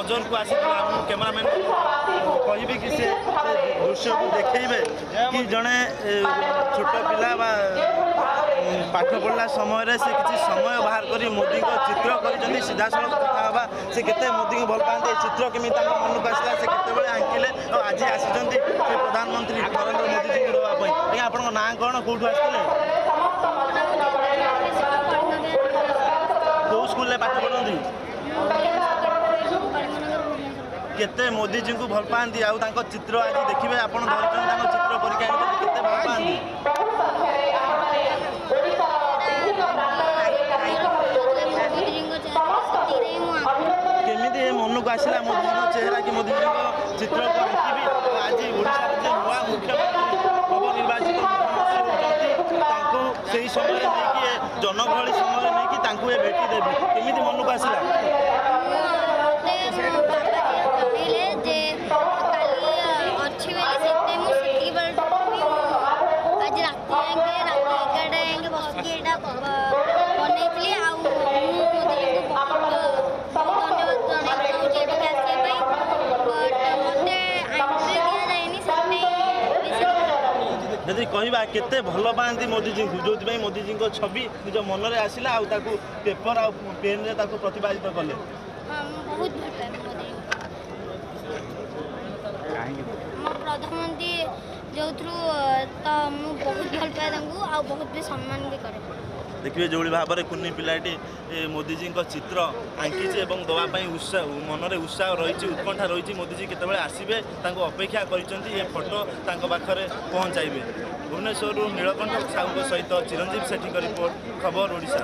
नजर को आसी कैमरामैन कहि कि से दृश्य को देखेबे कि जड़े छोट पिला पाठ पढ़ला समय से किसी समय बाहर कर मोदी को चित्र कर सीधा सड़क कथा हाँ से केते मोदी को भल पाते चित्र केमी मन को आसला से केते आंकिले और आज आसी प्रधानमंत्री नरेंद्र मोदी जी को देवाई आप ना कौन कौटू आसते कौ स्कूल पाठ पढ़ती केते मोदी जी को भल पाती आउ चित्र आज देखिए आप चित्र परीक्षा केते भल पाती केमी मन को आसला मोदी जी चेहरा कि मोदी जी चित्र को आंकी आज ओडिशा जो नुआ मुख्यमंत्री नवनिर्वाचित मुख्यमंत्री होती से समय नहीं जनगहली समय नहीं भेटी देवी केमी मन को आसला यदि कहवा केते भल पाती मोदी जी जो मोदी जी छवि निज मन में आसला आउ पेपर आ पेन रे प्रतिपादित कले प्रधानमंत्री जो थ्रू तो बहुत भल पाए बहुत भी सम्मान भी करे देखिए जो भाव में कुनी पिलाटी मोदी जी चित्र आंकी देवाई उत्साह मन में उत्साह रही उत्कंठा रही मोदी जी केतबेले आसबे अपेक्षा कर फोटो पाखे पहुँचाइबे। भुवनेश्वर नीलकंठ साहू सहित चिरंजीव सेठी रिपोर्ट खबर ओडिशा।